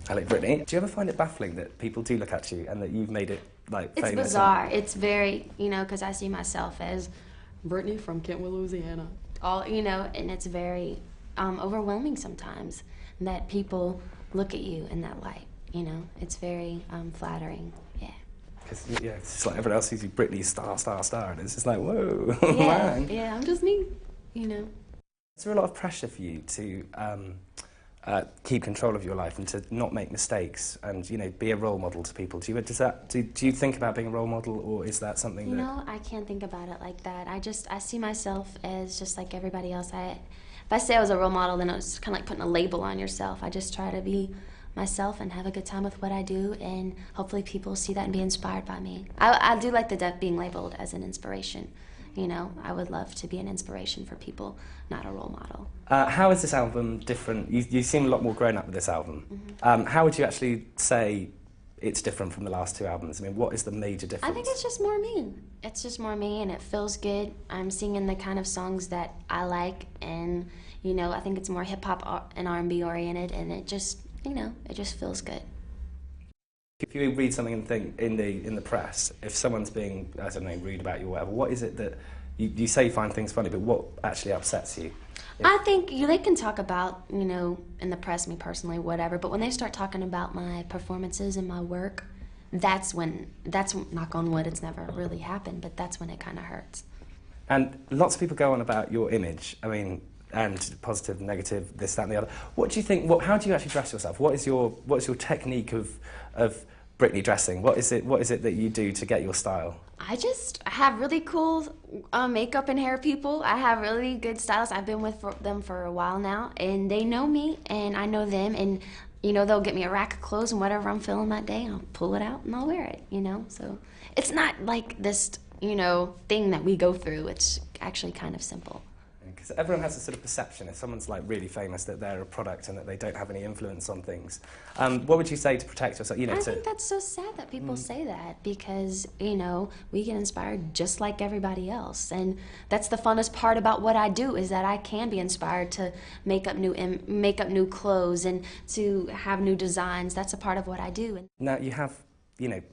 Hello, Brittany. Do you ever find it baffling that people do look at you and that you've made it, like, famous? It's bizarre. It's very, because I see myself as Britney from Kentwood, Louisiana. And it's very overwhelming sometimes that people look at you in that light, It's very flattering, yeah. Because, it's just like everyone else sees you, Britney, star, and it's just like, whoa, Yeah, man. yeah, I'm just me, Is there a lot of pressure for you to keep control of your life and to not make mistakes and, be a role model to people? Do you think about being a role model, or is that something that... No, I can't think about it like that. I see myself as just like everybody else. If I say I was a role model, then it's kind of like putting a label on yourself. I just try to be myself and have a good time with what I do, and hopefully people see that and be inspired by me. I do like being labeled as an inspiration. I would love to be an inspiration for people, not a role model. How is this album different? You seem a lot more grown up with this album. Mm-hmm. How would you actually say it's different from the last two albums? I mean, what is the major difference? I think it's just more me. It's just more me, and it feels good. I'm singing the kind of songs that I like, and, I think it's more hip-hop and R&B oriented, and it just, it just feels good. If you read something and think in the press, if someone's being, I don't know, rude about you or whatever, what is it that you say you find things funny, but what actually upsets you? I think they can talk about, in the press, me personally, whatever, but when they start talking about my performances and my work, that's knock on wood, it's never really happened, but that's when it kind of hurts. And lots of people go on about your image, and positive, negative, this, that, and the other. What do you think? How do you actually dress yourself? What's your technique of Britney dressing? What is it that you do to get your style? I have really cool makeup and hair people. I have really good stylists. I've been with them for a while now, and they know me, and I know them, and they'll get me a rack of clothes, and whatever I'm feeling that day, I'll pull it out and I'll wear it. So it's not like this thing that we go through. It's actually kind of simple. Because everyone has a sort of perception, if someone's like really famous, that they're a product and that they don't have any influence on things. What would you say to protect yourself? I think that's so sad that people say that, because we get inspired just like everybody else, and that's the funnest part about what I do, is that I can be inspired to make up new clothes and to have new designs. That's a part of what I do. Now you have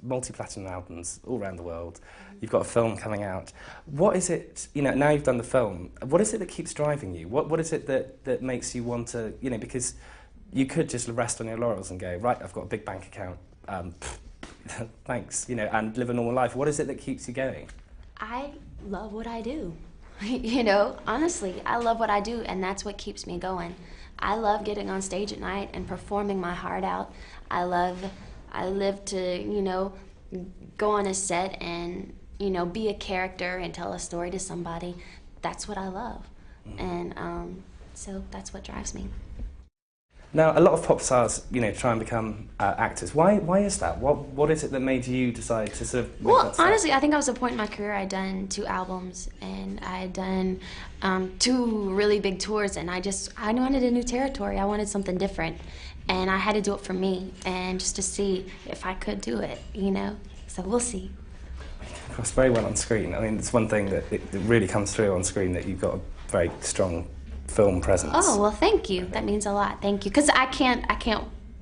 multi-platinum albums all around the world. You've got a film coming out. What is it, now you've done the film, what is it that keeps driving you? What is it that makes you want to, because you could just rest on your laurels and go, right, I've got a big bank account, thanks, and live a normal life. What is it that keeps you going? I love what I do. Honestly, I love what I do, and that's what keeps me going. I love getting on stage at night and performing my heart out. I live to, go on a set and, be a character and tell a story to somebody. That's what I love. And so that's what drives me. Now, a lot of pop stars, try and become actors. Why is that? What is it that made you decide to sort of... Well, honestly, I think I was at a point in my career, I'd done 2 albums, and I had done 2 really big tours, and I wanted a new territory. I wanted something different. And I had to do it for me, and just to see if I could do it, So we'll see. You come across very well on screen. It's one thing that it really comes through on screen, that you've got a very strong film presence. Oh, well, thank you. That means a lot. Thank you. Because I can't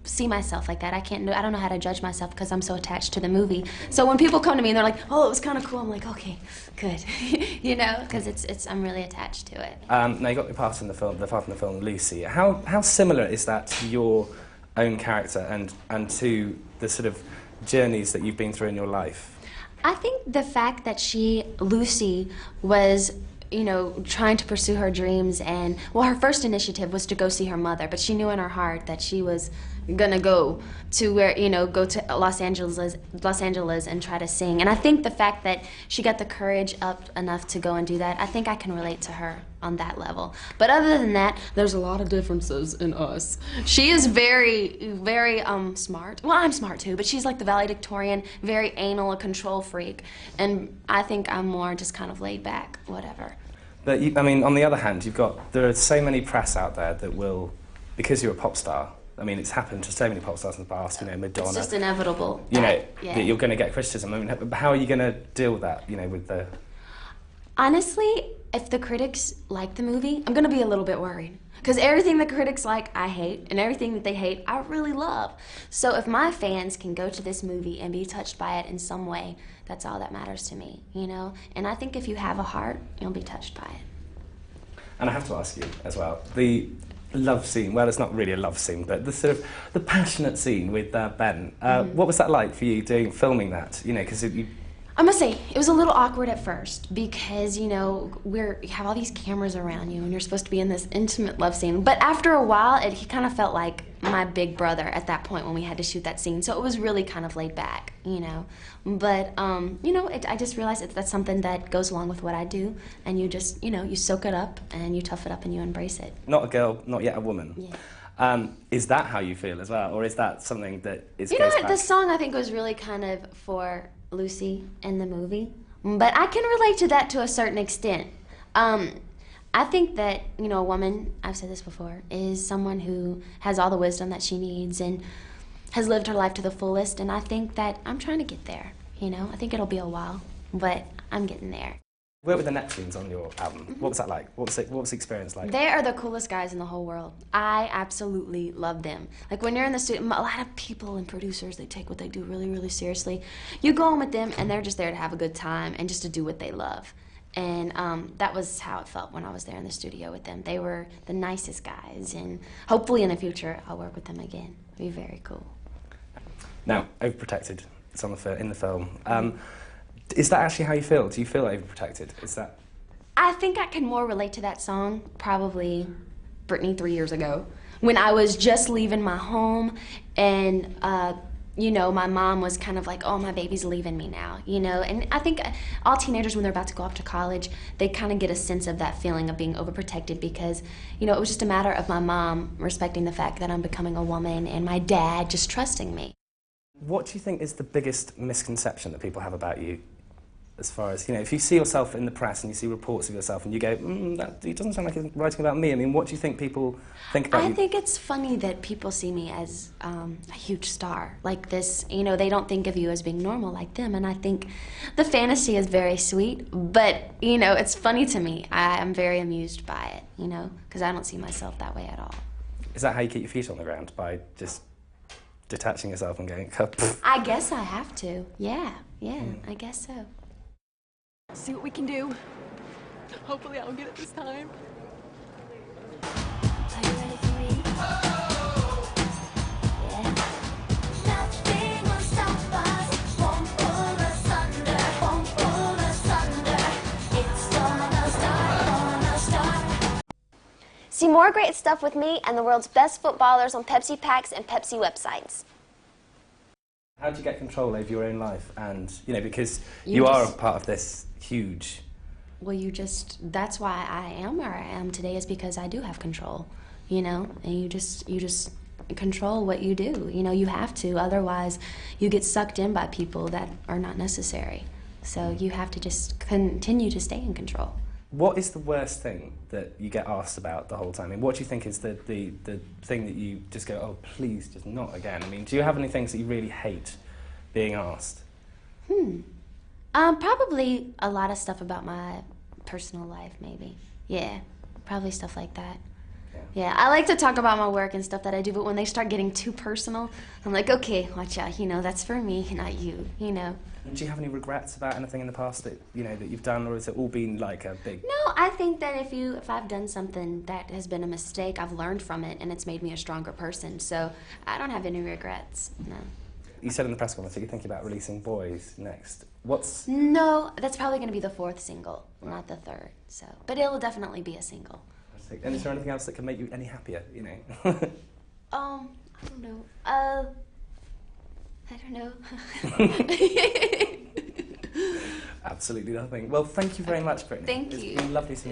see myself like that. I don't know how to judge myself because I'm so attached to the movie. So when people come to me and they're like, "Oh, it was kind of cool," I'm like, "Okay, good," because I'm really attached to it. Now you got the part in the film, Lucy. How similar is that to your own character and to the sort of journeys that you've been through in your life? I think the fact that Lucy was trying to pursue her dreams, and her first initiative was to go see her mother, but she knew in her heart that she was gonna go to go to Los Angeles and try to sing. And I think the fact that she got the courage up enough to go and do that, I think I can relate to her on that level. But other than that, there's a lot of differences in us. She is very, very smart. Well, I'm smart too, but she's like the valedictorian, very anal, a control freak. And I think I'm more just kind of laid back, whatever. But on the other hand, there are so many press out there that will, because you're a pop star, it's happened to so many pop stars in the past, Madonna. It's just inevitable. That you're going to get criticism. How are you going to deal with that, with the... Honestly, if the critics like the movie, I'm going to be a little bit worried. Because everything the critics like, I hate, and everything that they hate, I really love. So if my fans can go to this movie and be touched by it in some way, that's all that matters to me, you know? And I think if you have a heart, you'll be touched by it. And I have to ask you as well, the love scene, well, it's not really a love scene, but the sort of, the passionate scene with Ben, what was that like for you filming that? You know, because you... I must say, it was a little awkward at first because, you know, you have all these cameras around you and you're supposed to be in this intimate love scene. But after a while, he kind of felt like my big brother at that point when we had to shoot that scene. So it was really kind of laid back, you know. But, you know, I just realized that's something that goes along with what I do. And you just, you know, you soak it up and you tough it up and you embrace it. Not a girl, not yet a woman. Yeah. Is that how you feel as well? Or is that something that is... You know what, the song I think was really kind of for Lucy in the movie, but I can relate to that to a certain extent. I think that, you know, a woman, I've said this before, is someone who has all the wisdom that she needs and has lived her life to the fullest, and I think that I'm trying to get there, you know? I think it'll be a while, but I'm getting there. Where were the Neptunes on your album? What was that like? What was the experience like? They are the coolest guys in the whole world. I absolutely love them. Like when you're in the studio, a lot of people and producers, they take what they do really, really seriously. You go on with them and they're just there to have a good time and just to do what they love. And that was how it felt when I was there in the studio with them. They were the nicest guys, and hopefully in the future I'll work with them again. It'll be very cool. Now, overprotected, it's on in the film. Is that actually how you feel? Do you feel overprotected? Is that... I think I can more relate to that song probably Britney 3 years ago when I was just leaving my home and you know, my mom was kind of like, oh, my baby's leaving me now, you know? And I think all teenagers, when they're about to go off to college, they kind of get a sense of that feeling of being overprotected because, you know, it was just a matter of my mom respecting the fact that I'm becoming a woman and my dad just trusting me. What do you think is the biggest misconception that people have about you? As far as, you know, if you see yourself in the press and you see reports of yourself and you go, it doesn't sound like he's writing about me. I mean, what do you think people think about you? I think it's funny that people see me as a huge star like this. You know, they don't think of you as being normal like them. And I think the fantasy is very sweet. But, you know, it's funny to me. I'm very amused by it, you know, because I don't see myself that way at all. Is that how you keep your feet on the ground? By just detaching yourself and going, I guess I have to. Yeah, I guess so. See what we can do. Hopefully I'll get it this time. Are you ready for me? Yeah. Nothing will stop us, won't pull us under, won't pull us under. It's gonna start. See more great stuff with me and the world's best footballers on Pepsi packs and Pepsi websites. How do you get control over your own life? And, you know, because you are a part of this huge... Well, that's why I am where I am today is because I do have control, you know? And you just control what you do. You know, you have to, otherwise you get sucked in by people that are not necessary. So you have to just continue to stay in control. What is the worst thing that you get asked about the whole time? I mean, what do you think is the thing that you just go, oh, please, just not again? I mean, do you have any things that you really hate being asked? Probably a lot of stuff about my personal life, maybe. Yeah, probably stuff like that. Yeah, I like to talk about my work and stuff that I do, but when they start getting too personal, I'm like, okay, watch out, you know, that's for me, not you, you know. Do you have any regrets about anything in the past that, you know, that you've done, or has it all been like a big... No, I think that if I've done something that has been a mistake, I've learned from it, and it's made me a stronger person, so I don't have any regrets, no. You said in the press conference that you're thinking about releasing Boys next. No, that's probably going to be the 4th single, not the 3rd, so... But it'll definitely be a single. And is there anything else that can make you any happier, you know? I don't know. I don't know. Absolutely nothing. Well, thank you very much, Britney. Thank you. It's been lovely seeing you.